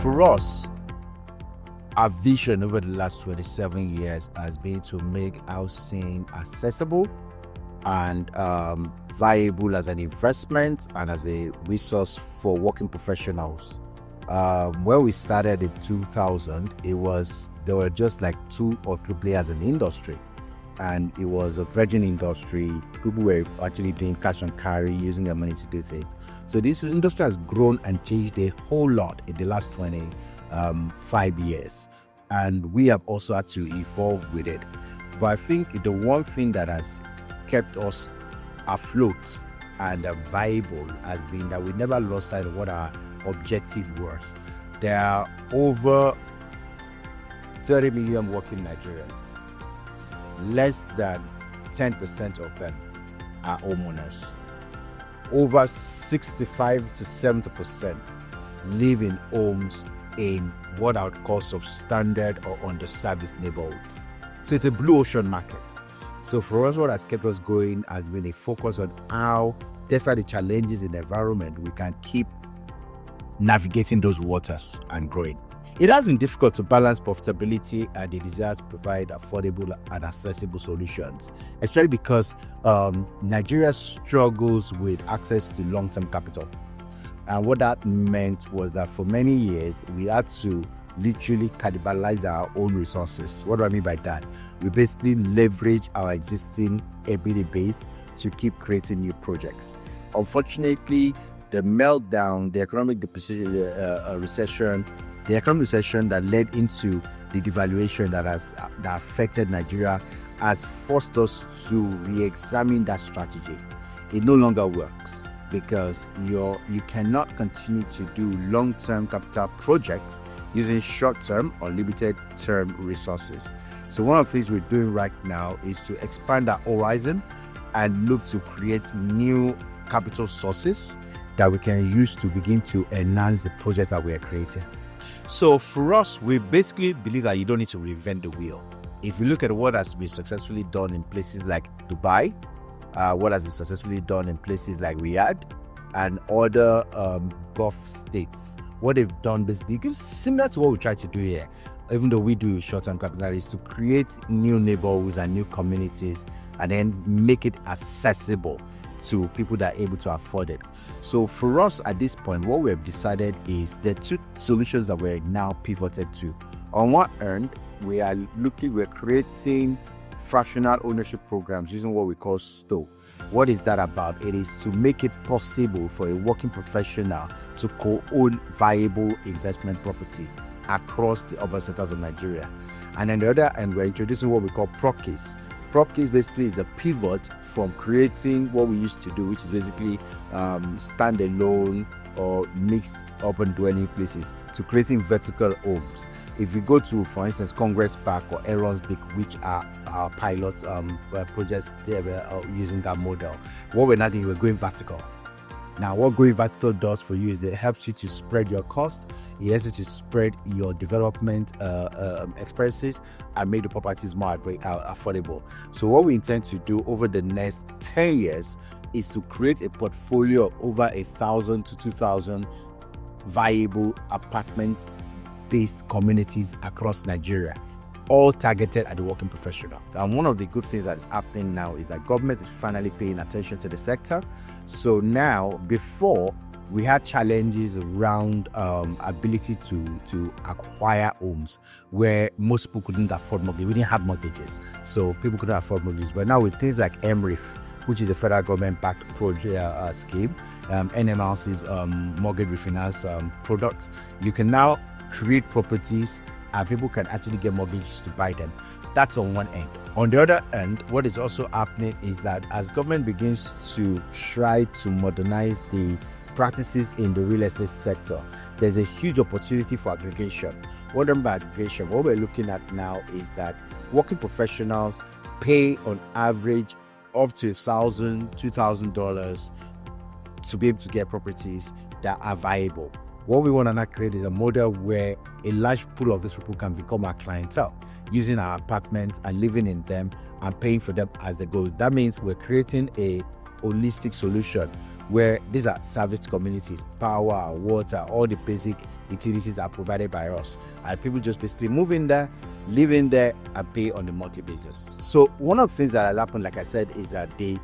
for us, our vision over the last 27 years has been to make housing accessible and viable as an investment and as a resource for working professionals. When we started in 2000, there were just like 2 or 3 players in the industry, and it was a virgin industry. People were actually doing cash and carry, using their money to do things. So this industry has grown and changed a whole lot in the last 25 years, and we have also had to evolve with it. But I think the one thing that has kept us afloat and viable has been that we never lost sight of what our objective was. There are over 30 million working Nigerians. Less than 10% of them are homeowners. Over 65 to 70% live in homes in what I would call substandard or underserviced neighborhoods. So it's a blue ocean market. So for us, what has kept us going has been a focus on how, despite the challenges in the environment, we can keep navigating those waters and growing. It has been difficult to balance profitability and the desire to provide affordable and accessible solutions, especially because Nigeria struggles with access to long-term capital. And what that meant was that for many years, we had to literally cannibalize our own resources. What do I mean by that? We basically leverage our existing ability base to keep creating new projects. Unfortunately, the meltdown, the economic recession that led into the devaluation that affected Nigeria has forced us to re-examine that strategy. It no longer works because you cannot continue to do long-term capital projects using short-term or limited-term resources. So one of the things we're doing right now is to expand our horizon and look to create new capital sources that we can use to begin to enhance the projects that we are creating. So for us, we basically believe that you don't need to reinvent the wheel. If you look at what has been successfully done in places like Dubai, what has been successfully done in places like Riyadh and other Gulf states, what they've done basically is similar to what we try to do here, even though we do short-term capital, is to create new neighborhoods and new communities and then make it accessible to people that are able to afford it. So for us at this point, what we have decided is the 2 solutions that we're now pivoted to. On one end, we're creating fractional ownership programs using what we call STO. What is that about? It is to make it possible for a working professional to co-own viable investment property across the urban centers of Nigeria. And on the other end, we're introducing what we call PropKeys. PropKeys basically is a pivot from creating what we used to do, which is basically standalone or mixed urban dwelling places, to creating vertical homes. If you go to, for instance, Congress Park or Eronsbeek, which are our pilot projects, they were using that model. What we're not doing, we're going vertical. Now, what going vertical does for you is it helps you to spread your cost. It helps you to spread your development expenses and make the properties more affordable. So what we intend to do over the next 10 years is to create a portfolio of over 1,000 to 2,000 viable apartment-based communities across Nigeria, all targeted at the working professional. And one of the good things that is happening now is that government is finally paying attention to the sector. So now, before, we had challenges around ability to acquire homes where most people couldn't afford mortgage. We didn't have mortgages, so people couldn't afford mortgages. But now with things like MREF, which is a federal government-backed project scheme, NMLC's mortgage refinance product, you can now create properties and people can actually get mortgages to buy them. That's on one end. On the other end, what is also happening is that as government begins to try to modernize the practices in the real estate sector, there's a huge opportunity for aggregation. What do I mean by aggregation? What we're looking at now is that working professionals pay on average up to $1,000, $2,000 to be able to get properties that are viable. What we want to now create is a model where a large pool of these people can become our clientele, using our apartments and living in them and paying for them as they go. That means we're creating a holistic solution where these are serviced communities, power, water, all the basic utilities are provided by us. And people just basically move in there, live in there, and pay on a monthly basis. So one of the things that has happened, like I said, is that the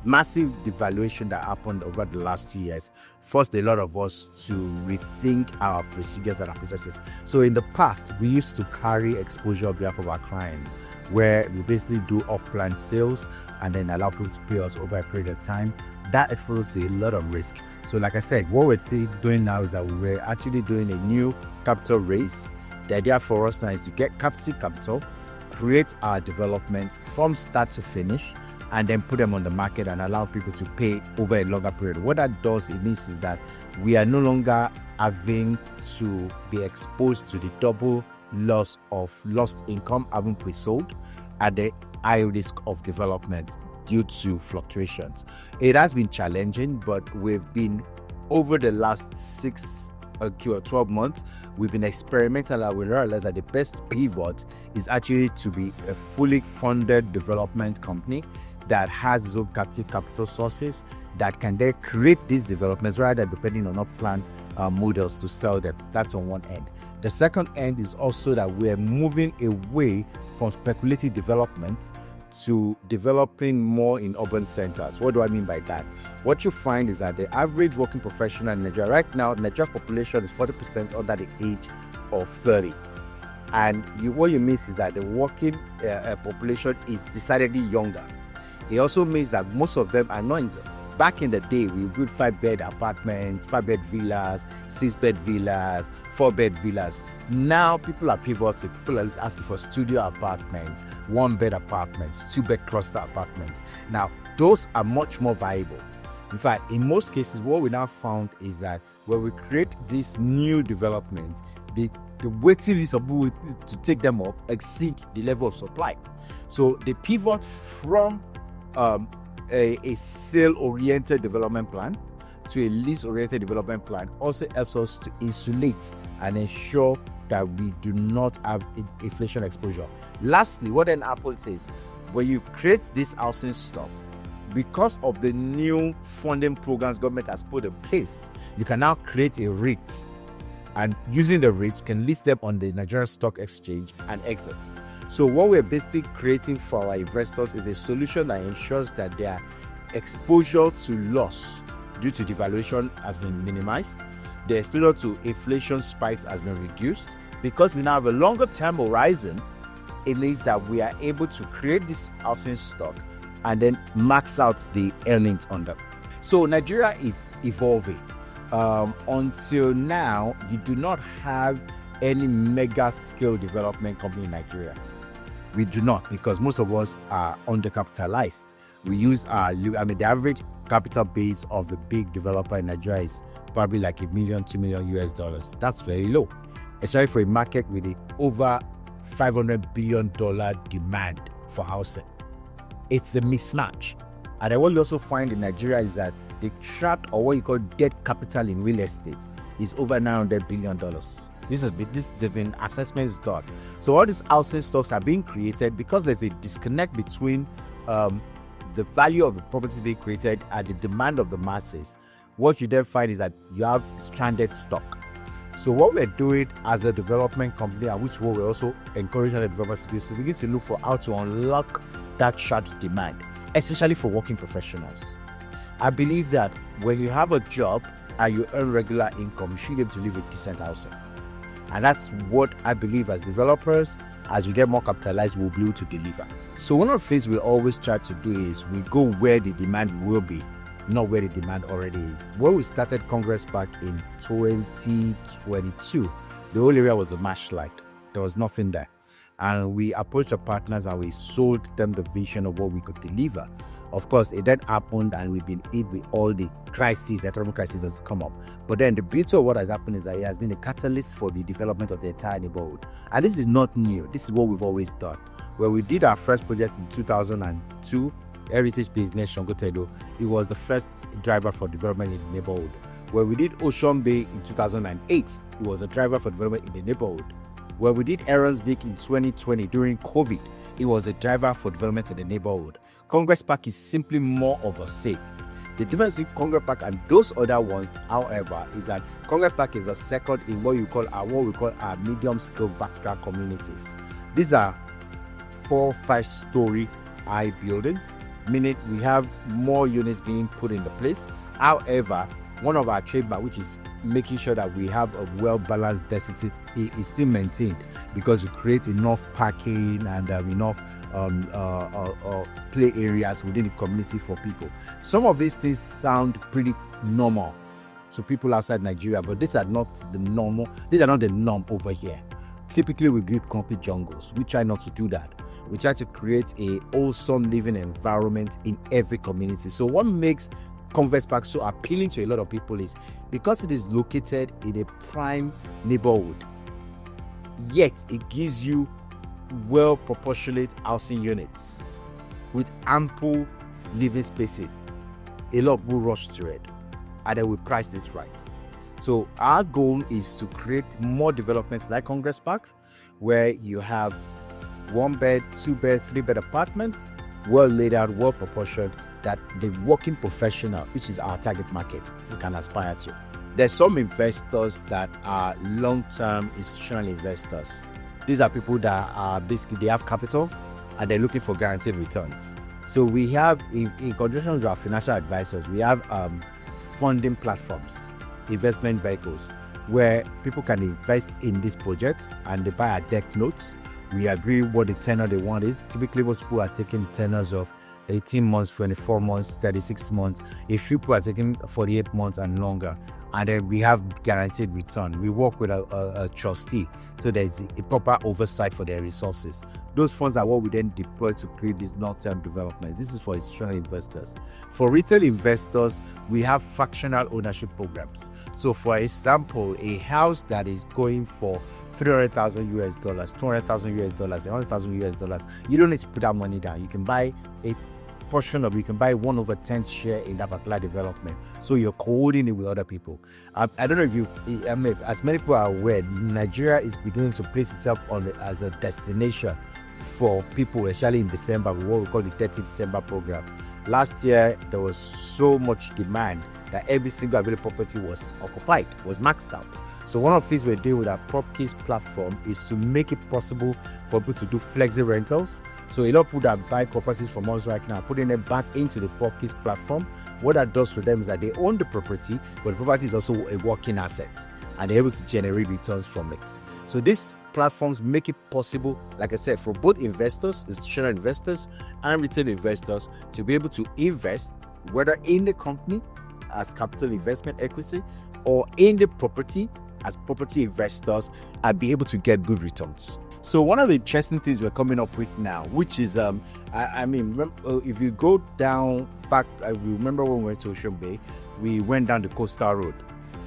massive devaluation that happened over the last 2 years forced a lot of us to rethink our procedures and our processes. So in the past, we used to carry exposure on behalf of our clients, where we basically do off-plan sales and then allow people to pay us over a period of time. That involves a lot of risk. So like I said, what we're doing now is that we're actually doing a new capital raise. The idea for us now is to get capital, create our developments from start to finish, and then put them on the market and allow people to pay over a longer period. What that does, it means is that we are no longer having to be exposed to the double loss of lost income having pre-sold at the high risk of development due to fluctuations. It has been challenging, but we've been, over the last 6 to 12 months, we've been experimental, and we realized that the best pivot is actually to be a fully funded development company that has its own captive capital sources that can then create these developments rather than depending on up-plan models to sell them. That's on one end. The second end is also that we're moving away from speculative development to developing more in urban centers. What do I mean by that? What you find is that the average working professional in Nigeria right now, Nigeria's population is 40% under the age of 30. And what you miss is that the working population is decidedly younger. It also means that most of them are not in back in the day, we built 5-bed apartments, 5-bed villas, 6-bed villas, 4-bed villas. Now people are pivoting. People are asking for studio apartments, 1-bed apartments, 2-bed cluster apartments. Now, those are much more viable. In fact, in most cases, what we now found is that when we create these new developments, the waiting list of people to take them up exceed the level of supply. So the pivot from a sale-oriented development plan to a lease-oriented development plan also helps us to insulate and ensure that we do not have inflation exposure. Lastly, what then happens is when you create this housing stock, because of the new funding programs government has put in place, you can now create a REIT, and using the REIT, you can list them on the Nigerian Stock Exchange and exit. So what we're basically creating for our investors is a solution that ensures that their exposure to loss due to devaluation has been minimized. The exposure to inflation spikes has been reduced. Because we now have a longer term horizon, it means that we are able to create this housing stock and then max out the earnings on them. So Nigeria is evolving. Until now, you do not have any mega scale development company in Nigeria. We do not, because most of us are undercapitalized. We use the average capital base of the big developer in Nigeria is probably like $1 million, $2 million US. That's very low, especially for a market with a over $500 billion demand for housing. It's a mismatch. And then what you also find in Nigeria is that the trapped, or what you call debt capital in real estate, is over $900 billion. This has been assessments done. So all these housing stocks are being created because there's a disconnect between the value of the property being created and the demand of the masses. What you then find is that you have stranded stock. So what we're doing as a development company, and which we're also encouraging the developers to do, is to begin to look for how to unlock that trapped demand, especially for working professionals. I believe that when you have a job and you earn regular income, you should be able to live with decent housing. And that's what I believe as developers, as we get more capitalized, we'll be able to deliver. So one of the things we always try to do is we go where the demand will be, not where the demand already is. When we started Congress back in 2022, the whole area was a marshlight. There was nothing there. And we approached the partners and we sold them the vision of what we could deliver. Of course, it then happened and we've been hit with all the crises, economic crises that's come up. But then the beauty of what has happened is that it has been a catalyst for the development of the entire neighborhood. And this is not new. This is what we've always done. When we did our first project in 2002, Heritage Business Shongotedo, it was the first driver for development in the neighborhood. When we did Ocean Bay in 2008, it was a driver for development in the neighborhood. When we did Aaron's Beak in 2020 during COVID, it was a driver for development in the neighborhood. Congress Park is simply more of a say. The difference between Congress Park and those other ones, however, is that Congress Park is a second in what we call our medium-scale vertical communities. These are 4-5 story high buildings, meaning we have more units being put into place. However, one of our trademark, which is making sure that we have a well-balanced density, is still maintained, because we create enough parking and enough play areas within the community for people. Some of these things sound pretty normal to people outside Nigeria, but these are not the normal. These are not the norm over here. Typically, we build concrete jungles. We try not to do that. We try to create a wholesome living environment in every community. So what makes Congress Park so appealing to a lot of people is because it is located in a prime neighborhood, yet it gives you well proportionate housing units with ample living spaces. A lot of people rush to it, and then we priced it right. So our goal is to create more developments like Congress Park, where you have 1-bed, 2-bed, 3-bed apartments, well laid out, well proportioned, that the working professional, which is our target market, you can aspire to. There's some investors that are long-term institutional investors. These are people that are basically, they have capital and they're looking for guaranteed returns. So we have, in conjunction with our financial advisors, we have funding platforms, investment vehicles, where people can invest in these projects and they buy our debt notes. We agree what the tenor they want is. Typically, most people are taking tenors of 18 months, 24 months, 36 months. A few people are taking 48 months and longer. And then we have guaranteed return. We work with a trustee, so there's a proper oversight for their resources. Those funds are what we then deploy to create these long-term developments. This is for institutional investors. For retail investors, we have fractional ownership programs. So for example, a house that is going for $300,000 US, $200,000 US, $100,000 US dollars, you don't need to put that money down. You can buy a portion of, you can buy 1/10 share in that particular development. So you're coordinating it with other people. I don't know if you, if as many people are aware, Nigeria is beginning to place itself as a destination for people, especially in December, with what we call the 30 December program. Last year, there was so much demand that every single available property was occupied, was maxed out. So one of the things we're doing with our PropKeys platform is to make it possible for people to do flexi rentals. So a lot of people that buy properties from us right now, putting them back into the PropKeys platform. What that does for them is that they own the property, but the property is also a working asset, and they're able to generate returns from it. So these platforms make it possible, like I said, for both investors, institutional investors, and retail investors to be able to invest, whether in the company as capital investment equity or in the property as property investors, and be able to get good returns. So one of the interesting things we're coming up with now, which is, if you go down back, I remember when we went to Ocean Bay, we went down the Coastal Road,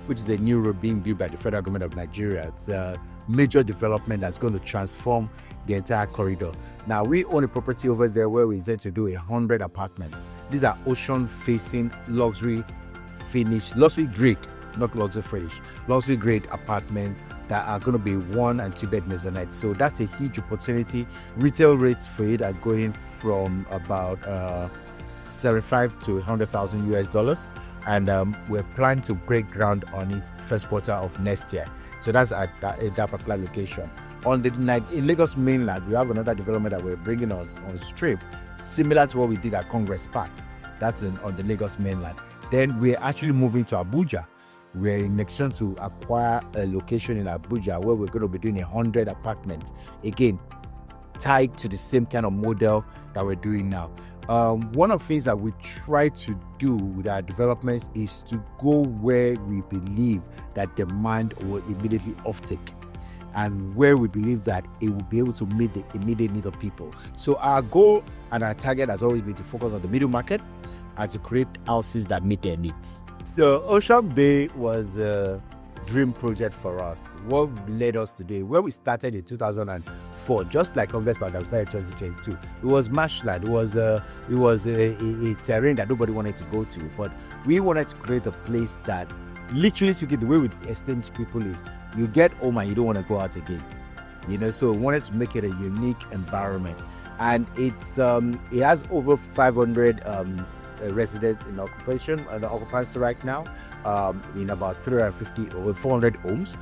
which is a new road being built by the federal government of Nigeria. It's a major development that's going to transform the entire corridor. Now, we own a property over there where we intend to do 100 apartments. These are ocean-facing, luxury grade, not luxury finish, luxury grade apartments that are going to be 1 and 2 bed maisonette. So that's a huge opportunity. Retail rates for it are going from about 75 to 100,000 US dollars, and we're planning to break ground on it first quarter of next year. So that's at that particular location. In Lagos mainland, we have another development that we're bringing on stream, similar to what we did at Congress Park. That's on the Lagos mainland. Then we're actually moving to Abuja. We're in action to acquire a location in Abuja where we're going to be doing 100 apartments. Again, tied to the same kind of model that we're doing now. One of the things that we try to do with our developments is to go where we believe that demand will immediately offtake, and where we believe that it will be able to meet the immediate needs of people. So our goal and our target has always been to focus on the middle market and to create houses that meet their needs. So Ocean Bay was a dream project for us. What led us today, where we started in 2004, just like Congress Park that we started in 2022, it was marshland. It was a terrain that nobody wanted to go to, but we wanted to create a place that, literally speaking, the way we extend to people is you get home and you don't want to go out again. So we wanted to make it a unique environment, and it has over 500 residents in occupation and occupancy right now, in about 350 or 400 homes.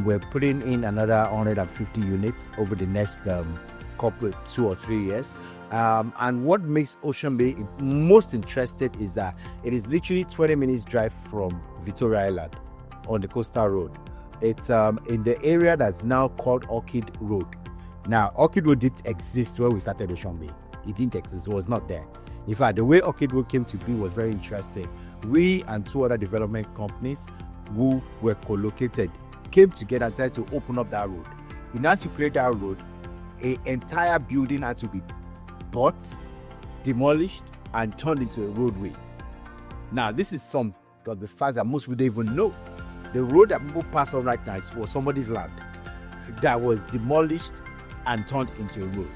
We're putting in another 150 units over the next couple 2 or 3 years. And what makes Ocean Bay most interested is that it is literally 20 minutes drive from Victoria Island on the coastal road. It's in the area that's now called Orchid Road. Now, Orchid Road didn't exist when we started Ocean Bay. It didn't exist, it was not there. In fact, the way Orchid Road came to be was very interesting. We and 2 other development companies who were co-located came together and tried to open up that road. In order to create that road, an entire building had to be bought, demolished, and turned into a roadway. Now, this is some of the facts that most people don't even know. The road that people pass on right now was somebody's land that was demolished and turned into a road.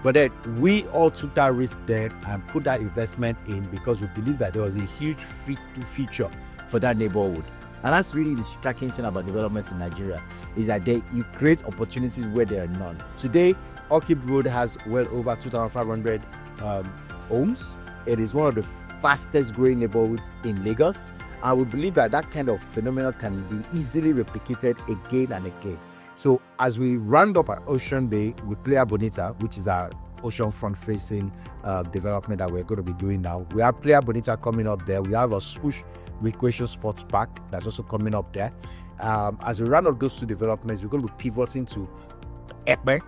But then we all took that risk then and put that investment in because we believe that there was a huge future for that neighborhood. And that's really the striking thing about development in Nigeria, is that you create opportunities where there are none. Today, Orchid Road has well over 2,500 homes. It is one of the fastest growing neighborhoods in Lagos. And we believe that that kind of phenomenon can be easily replicated again and again. So as we round up our Ocean Bay with Playa Bonita, which is our ocean front-facing development that we're going to be doing now. We have Playa Bonita coming up there. We have a Swoosh Recreation Sports Park that's also coming up there. As we round up those 2 developments, we're going to be pivoting to Epe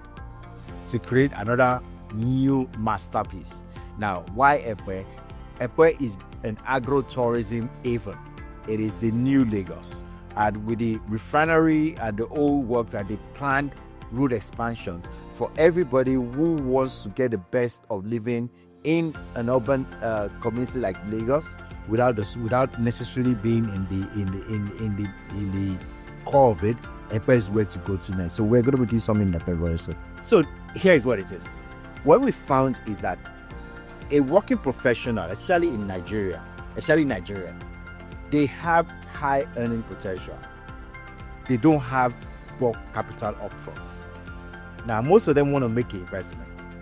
to create another new masterpiece. Now, why Epe? Epe is an agro-tourism haven. It is the new Lagos. And with the refinery and the old work that they planned road expansions for everybody who wants to get the best of living in an urban community like Lagos without necessarily being in the core of it. Epe is where to go to next. So we're going to be doing something in Epe very soon. So here is what it is. What we found is that a working professional, especially in Nigeria, especially Nigerians, they have high earning potential. They don't have bulk capital upfront. Now, most of them want to make investments.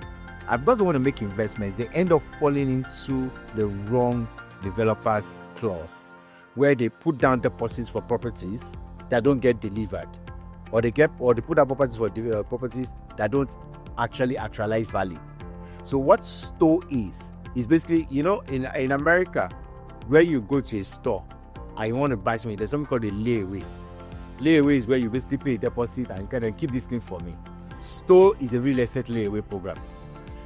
And because they want to make investments, they end up falling into the wrong developers clause, where they put down deposits for properties that don't get delivered, or they put down properties for properties that don't actually actualize value. So what store is basically, in America, where you go to a store and you want to buy something, there's something called a layaway. Layaway is where you basically pay a deposit and you kind of keep this thing for me. Store is a real estate layaway program.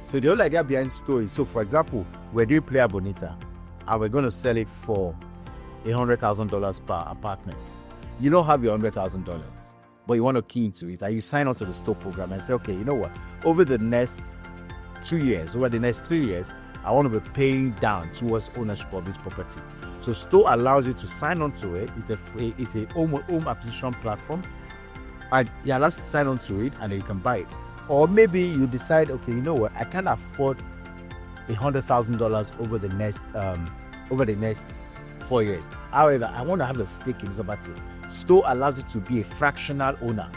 So the whole idea behind store is, so for example, we're doing Playa Bonita and we're going to sell it for $100,000 per apartment. You don't have your $100,000, but you want to key into it and you sign on to the store program and say, okay, you know what, over the next 2 years, over the next 3 years, I want to be paying down towards ownership of this property. So store allows you to sign on to it. It's a home acquisition platform, and you're allowed to sign on to it, and then you can buy it. Or maybe you decide, okay, you know what, I can't afford $100,000 over the next 4 years. However, I want to have a stake in this property. Store allows you to be a fractional owner.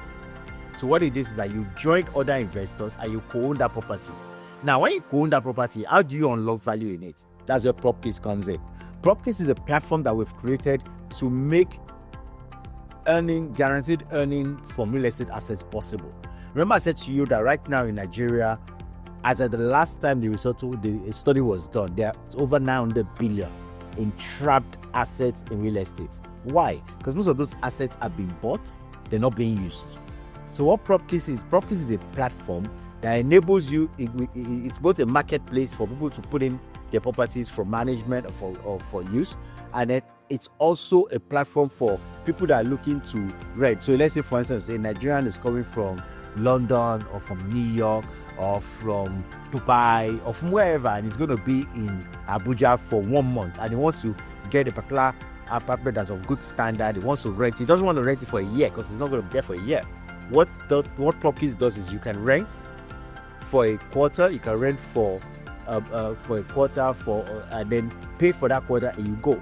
So what it is that you join other investors and you co-own that property. Now, when you co-own that property, how do you unlock value in it? That's where PropCase comes in. PropCase is a platform that we've created to make guaranteed earning from real estate assets possible. Remember I said to you that right now in Nigeria, as at the last time the study was done, there's over 900 billion in trapped assets in real estate. Why? Because most of those assets have been bought, they're not being used. So what PropCase is a platform that enables you, it's both a marketplace for people to put in their properties for management or for use, and then it's also a platform for people that are looking to rent. So let's say, for instance, a Nigerian is coming from London or from New York or from Dubai or from wherever, and he's going to be in Abuja for 1 month, and he wants to get a particular apartment that's of good standard. He wants to rent. He doesn't want to rent it for a year because he's not going to be there for a year. What PropCase does is you can rent for a quarter, you can rent for a quarter and then pay for that quarter, and you go,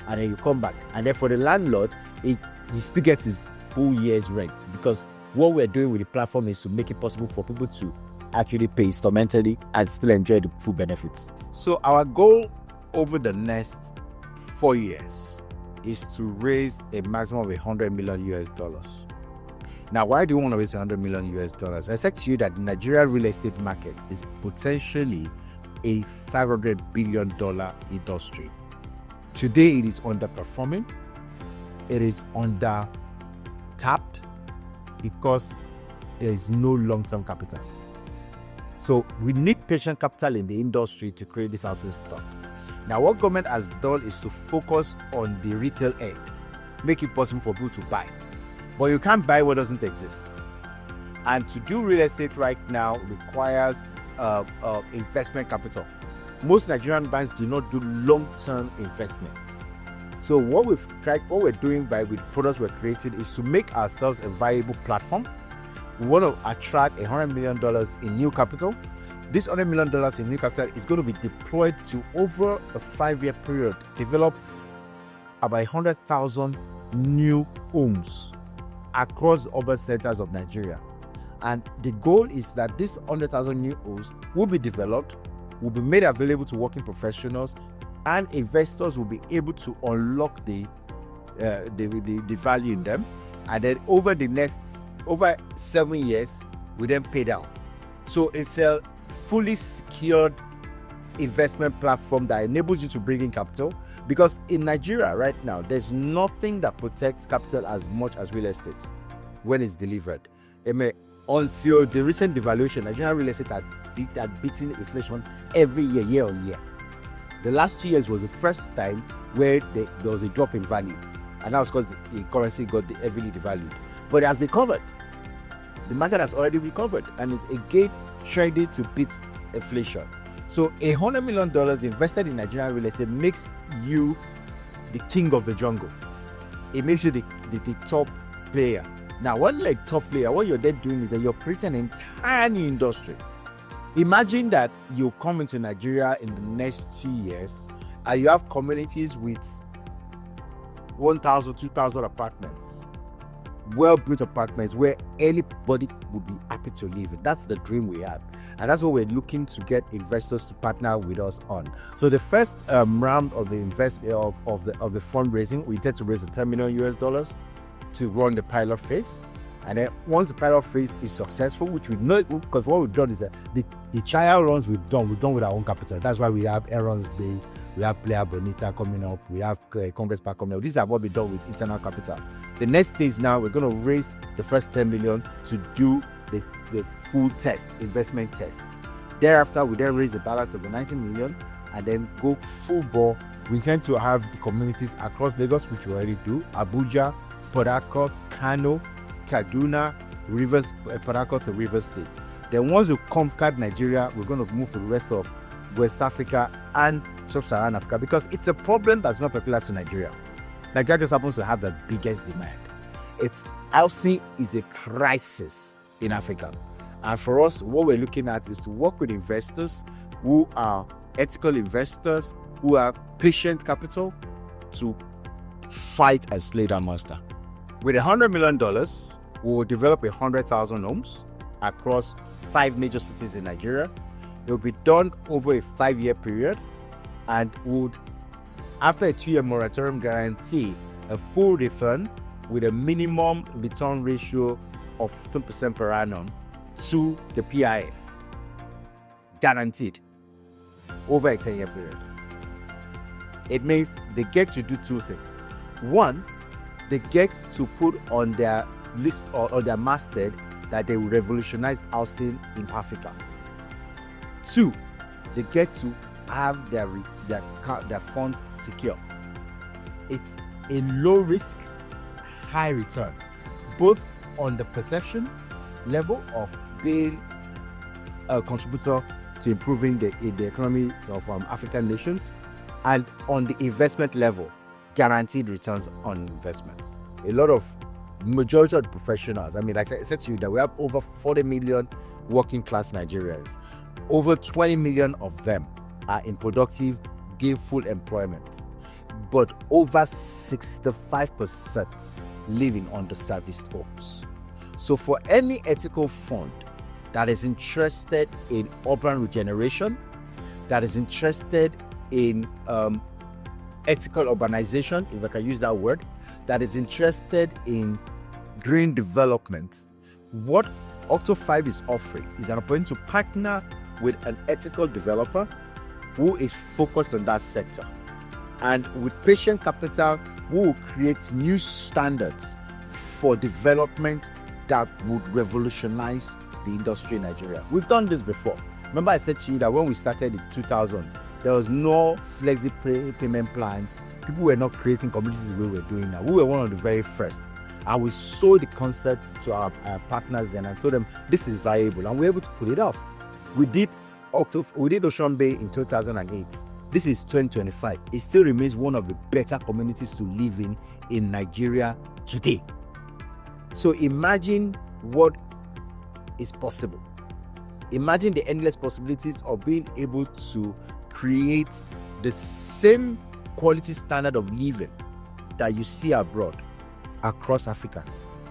and then you come back, and then for the landlord, he still gets his full year's rent, because what we're doing with the platform is to make it possible for people to actually pay instrumentally and still enjoy the full benefits. So our goal over the next 4 years is to raise a maximum of $100 million US. Now, why do you want to raise $100 million US? I said to you that the Nigerian real estate market is potentially a $500 billion industry. Today, it is underperforming. It is under tapped because there is no long-term capital. So we need patient capital in the industry to create this housing stock. Now, what government has done is to focus on the retail end, make it possible for people to buy. But you can't buy what doesn't exist. And to do real estate right now requires investment capital. Most Nigerian banks do not do long-term investments. So what we're doing with products we're creating is to make ourselves a viable platform. We want to attract $100 million in new capital. This $100 million in new capital is going to be deployed to, over a 5-year period, develop about 100,000 new homes across urban centers of Nigeria. And the goal is that this 100,000 new homes will be developed, will be made available to working professionals, and investors will be able to unlock the value in them. And then over 7 years, we then pay down. So it's a fully secured investment platform that enables you to bring in capital, because in Nigeria right now, there's nothing that protects capital as much as real estate when it's delivered. Until the recent devaluation, Nigerian real estate had beaten inflation every year on year. The last 2 years was the first time where there was a drop in value, and that was because the currency got heavily devalued. But it has recovered. The market has already recovered and is again trending to beat inflation. So $100 million invested in Nigerian real estate makes you the king of the jungle. It makes you the top player. Now, what like top player, what you're then doing is that you're creating an entire new industry. Imagine that you come into Nigeria in the next 2 years and you have communities with 1,000, 2,000 apartments, well-built apartments where anybody would be happy to live in. That's the dream we have, and that's what we're looking to get investors to partner with us on. So the first round of the the fundraising, we intend to raise $10 million US to run the pilot phase. And then once the pilot phase is successful, which we know, because what we've done is that the trial runs we've done with our own capital. That's why we have Aaron's Bay, we have Player Bonita coming up, we have Congress Park coming up. These are what we've done with internal capital. The next stage now, we're going to raise the first 10 million to do the full test, investment test. Thereafter, we then raise the balance of the 90 million and then go full bore. We intend to have the communities across Lagos, which we already do, Abuja, Port Harcourt, Kano, Kaduna, Rivers, Port Harcourt, and Rivers State. Then once we conquered Nigeria, we're going to move to the rest of West Africa and Sub-Saharan Africa, because it's a problem that's not particular to Nigeria. Nigeria just happens to have the biggest demand. Housing is a crisis in Africa. And for us, what we're looking at is to work with investors who are ethical investors, who are patient capital, to fight and slay that monster. With $100 million, we will develop 100,000 homes across 5 major cities in Nigeria. It will be done over a 5-year period and would, after a 2-year moratorium, guarantee a full return with a minimum return ratio of 15% per annum to the PIF. Guaranteed. Over a 10-year period. It means they get to do 2 things. One, they get to put on their list or on their masthead that they will revolutionize housing in Africa. 2, they get to have their funds secure. It's a low risk, high return, both on the perception level of being a contributor to improving the economies of African nations, and on the investment level, guaranteed returns on investments. Majority of the professionals, like I said to you, that we have over 40 million working class Nigerians. Over 20 million of them are in productive, gainful employment, but over 65% live in underserviced homes. So for any ethical fund that is interested in urban regeneration, that is interested in ethical urbanization, if I can use that word, that is interested in green development. What Octa5 is offering is an opportunity to partner with an ethical developer who is focused on that sector. And with patient capital, we will create new standards for development that would revolutionize the industry in Nigeria. We've done this before. Remember I said to you that when we started in 2000, there was no flexi payment plans. People were not creating communities the way we're doing now. We were one of the very first. And we sold the concept to our partners then and told them this is viable, and we were able to pull it off. We did Ocean Bay in 2008. This is 2025. It still remains one of the better communities to live in Nigeria today. So imagine what is possible. Imagine the endless possibilities of being able to create the same quality standard of living that you see abroad across Africa,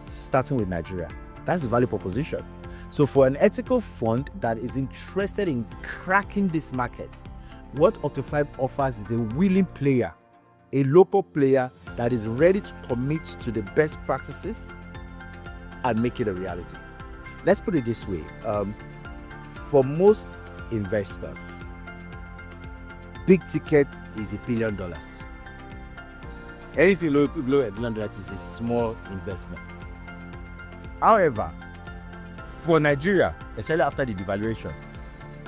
starting with Nigeria. That's the value proposition. So for an ethical fund that is interested in cracking this market, what Octa5 offers is a willing player, a local player that is ready to commit to the best practices and make it a reality. Let's put it this way. For most investors, big ticket is $1 billion. Anything below $1 billion is a small investment. However, for Nigeria, especially after the devaluation,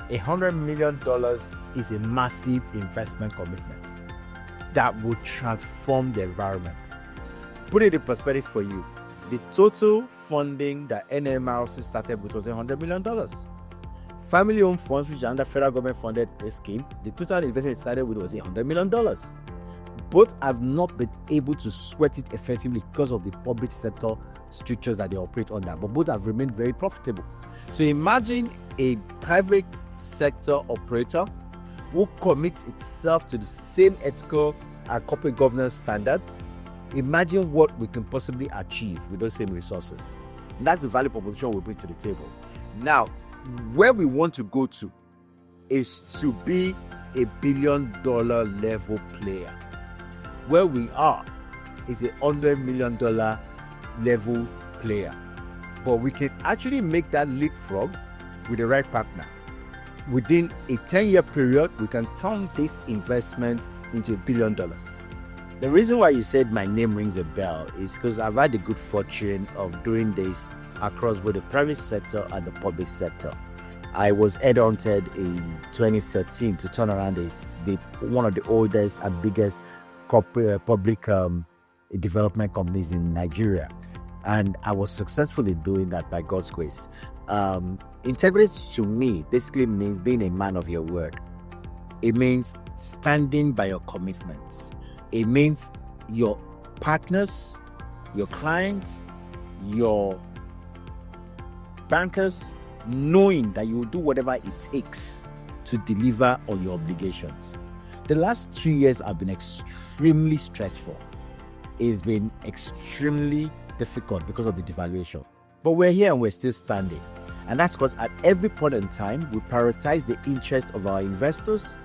$100 million is a massive investment commitment that would transform the environment. Put it in perspective for you. The total funding that NMRC started with was $100 million. Family-owned funds, which are under federal government funded scheme, the total investment started with was $100 million. Both have not been able to sweat it effectively because of the public sector structures that they operate under, but both have remained very profitable. So imagine a private sector operator who commits itself to the same ethical and corporate governance standards. Imagine what we can possibly achieve with those same resources. And that's the value proposition we bring to the table. Now, where we want to go to is to be a $1 billion level player. Where we are is a $100 million level player. But we can actually make that leapfrog with the right partner. Within a 10-year period, we can turn this investment into $1 billion. The reason why you said my name rings a bell is because I've had the good fortune of doing this across both the private sector and the public sector. I was headhunted in 2013 to turn around one of the oldest and biggest corporate public development companies in Nigeria. And I was successful in doing that by God's grace. Integrity to me basically means being a man of your word. It means standing by your commitments. It means your partners, your clients, your bankers, knowing that you will do whatever it takes to deliver on your obligations. The last 2 years have been extremely stressful. It's been extremely difficult because of the devaluation. But we're here and we're still standing. And that's because at every point in time, we prioritize the interest of our investors,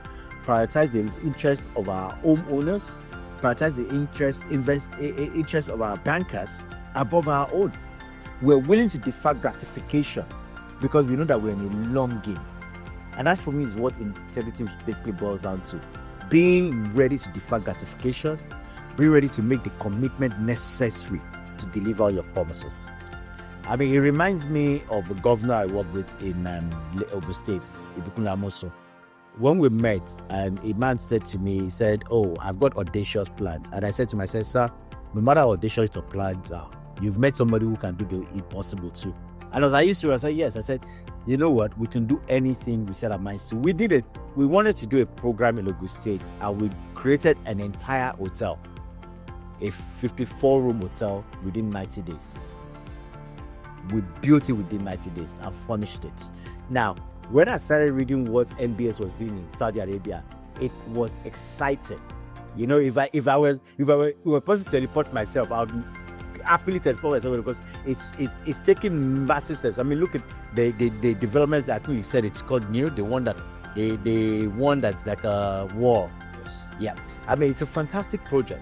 prioritize the interest of our homeowners, prioritize the interest of our bankers above our own. We're willing to defer gratification because we know that we're in a long game. And that for me is what integrity basically boils down to. Being ready to defer gratification, being ready to make the commitment necessary to deliver your promises. I mean, it reminds me of a governor I worked with in Ogun State, Ibukun Amoso. When we met, and a man said to me, he said, "Oh, I've got audacious plans." And I said to myself, "Sir, no matter how audacious your plans are, you've met somebody who can do the impossible too." And as I used to, I said, "Yes." I said, "You know what? We can do anything we set our minds to." We did it. We wanted to do a program in Ogun State, and we created an entire hotel, a 54-room hotel within 90 days. We built it within 90 days and furnished it. Now, when I started reading what NBS was doing in Saudi Arabia, it was exciting. You know, if I were supposed to teleport myself, I would happily teleport myself because it's taking massive steps. I mean, look at the developments that you said it's called new, the one that the one that's like a war. Yeah, I mean, it's a fantastic project.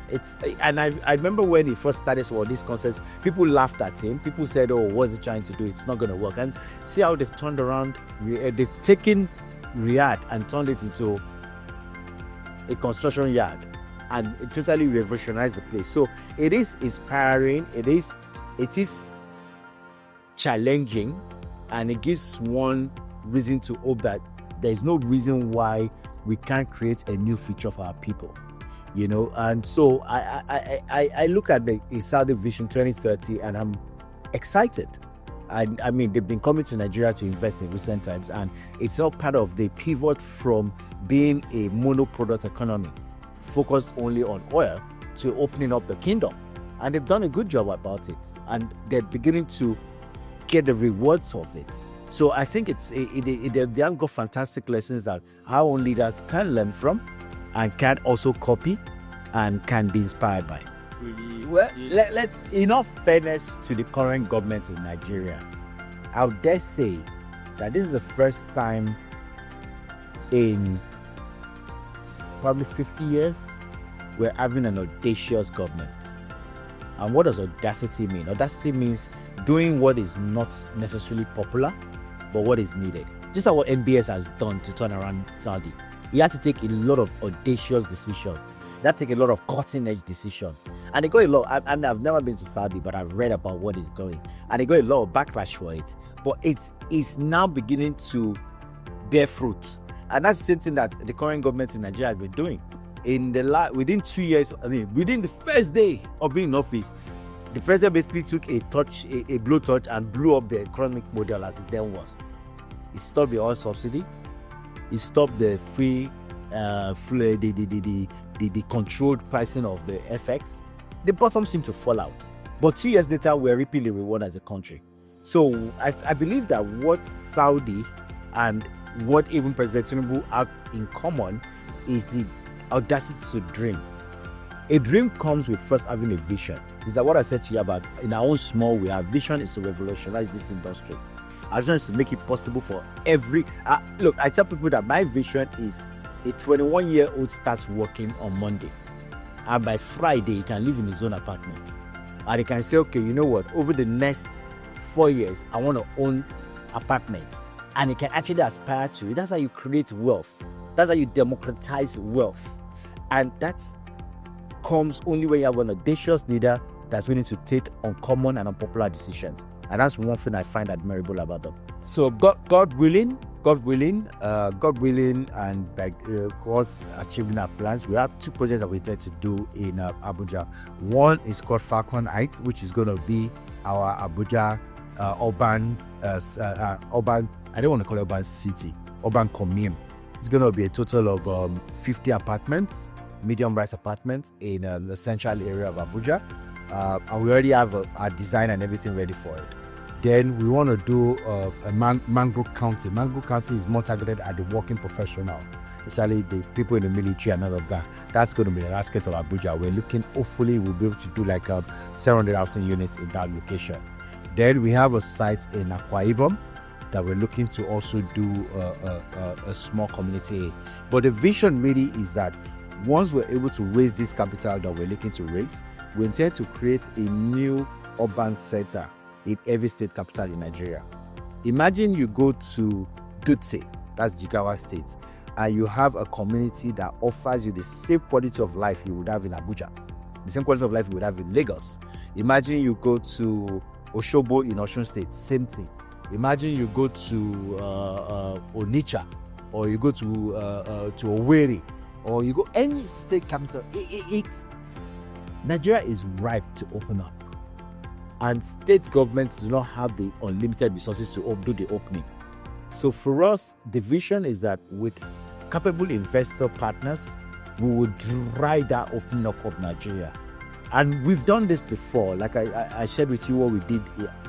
And I remember when he first started these concepts, people laughed at him. People said, "Oh, what's he trying to do? It's not going to work." And see how they've turned around. They've taken Riyadh and turned it into a construction yard, and it totally revolutionized the place. So it is inspiring. It is challenging, and it gives one reason to hope that there's no reason why we can't create a new future for our people, and so I look at the Saudi Vision 2030 and I'm excited. I mean, they've been coming to Nigeria to invest in recent times, and it's all part of the pivot from being a mono-product economy focused only on oil to opening up the kingdom, and they've done a good job about it, and they're beginning to get the rewards of it. So I think they have got fantastic lessons that our own leaders can learn from and can also copy and can be inspired by. Well, let's, in all fairness to the current government in Nigeria, I would dare say that this is the first time in probably 50 years we're having an audacious government. And what does audacity mean? Audacity means doing what is not necessarily popular, but what is needed. Just like what MBS has done to turn around Saudi. He had to take a lot of audacious decisions. That take a lot of cutting-edge decisions. And they got a lot. I've never been to Saudi, but I've read about what is going. And they got a lot of backlash for it. But it's now beginning to bear fruit. And that's the same thing that the current government in Nigeria has been doing. Within 2 years, within the first day of being in office, the president basically took a blowtorch and blew up the economic model as it then was. He stopped the oil subsidy. He stopped the the controlled pricing of the FX. The bottom seemed to fall out. But 2 years later, we're reaping the reward as a country. So I believe that what Saudi and what even President Tinubu have in common is the audacity to dream. A dream comes with first having a vision. Is that what I said to you about in our own small way? Our vision is to revolutionize this industry. Our vision is to make it possible for every... look, I tell people that my vision is a 21-year-old starts working on Monday, and by Friday, he can live in his own apartment. And he can say, okay, you know what? Over the next 4 years, I want to own apartments. And he can actually aspire to it. That's how you create wealth. That's how you democratize wealth. And that comes only when you have an audacious leader that's willing to take uncommon and unpopular decisions. And that's one thing I find admirable about them. So God willing, and by course achieving our plans, we have two projects that we intend to do in Abuja. One is called Falcon Heights, which is going to be our Abuja urban, I don't want to call it urban city, urban commune. It's going to be a total of 50 apartments, medium-rise apartments in the central area of Abuja. And we already have our design and everything ready for it. Then we want to do a Mango County. Mango County is more targeted at the working professional, especially the people in the military and all of that. That's going to be the aspect of Abuja. We're looking, hopefully, we'll be able to do like 700,000 units in that location. Then we have a site in Akwa Ibom that we're looking to also do a small community. But the vision really is that once we're able to raise this capital that we're looking to raise, we intend to create a new urban center in every state capital in Nigeria. Imagine you go to Dutse, that's Jigawa State, and you have a community that offers you the same quality of life you would have in Abuja, the same quality of life you would have in Lagos. Imagine you go to Osogbo in Osun State, same thing. Imagine you go to Onitsha, or you go to Owerri, or you go any state capital. Nigeria is ripe to open up, and state governments do not have the unlimited resources to do the opening. So for us, the vision is that with capable investor partners, we would drive that opening up of Nigeria. And we've done this before. Like I shared with you what we did,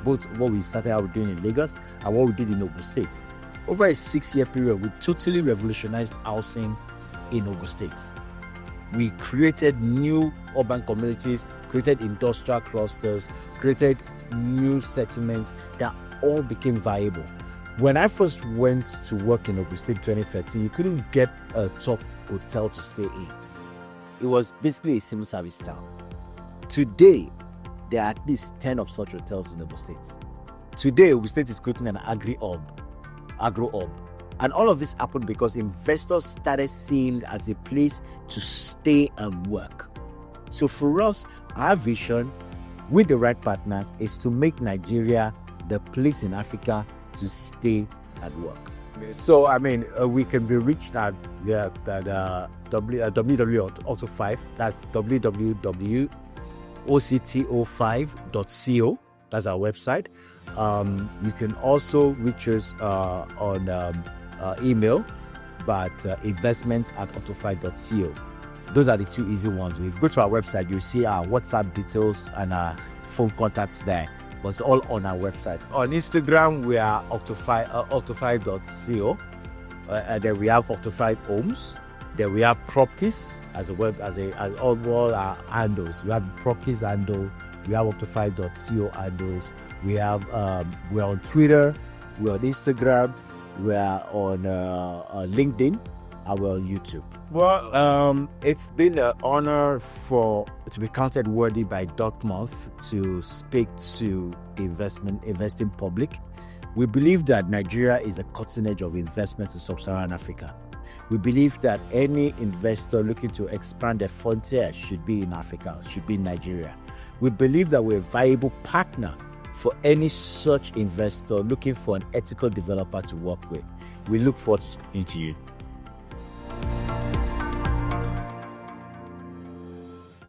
both what we started out doing in Lagos and what we did in Ogun State. Over a 6-year period, we totally revolutionized housing in Ogun State. We created new urban communities, created industrial clusters, created new settlements that all became viable. When I first went to work in Ogun State 2013, you couldn't get a top hotel to stay in. It was basically a civil service town. Today, there are at least 10 of such hotels in Ogun State. Today, Ogun State is creating an agro hub. And all of this happened because investors started seeing it as a place to stay and work. So for us, our vision with the right partners is to make Nigeria the place in Africa to stay and work. So, we can be reached at www.Octa5. That's www.Octo5.co. That's our website. You can also reach us on email, but investments@Octa5.co. Those are the two easy ones. If you go to our website, you'll see our WhatsApp details and our phone contacts there. But it's all on our website. On Instagram, we are Octa5.co. Then we have Octa5 Homes. Then we have Properties as all our handles. We have Properties handle. We have Octa5.co handles. We have we're on Twitter. We're on Instagram. We are on LinkedIn. And we're on YouTube. Well, it's been an honor to be counted worthy by Dartmouth to speak to the investing public. We believe that Nigeria is the cutting edge of investments in sub-Saharan Africa. We believe that any investor looking to expand their frontier should be in Africa, should be in Nigeria. We believe that we're a viable partner for any such investor looking for an ethical developer to work with. We look forward to speaking to you.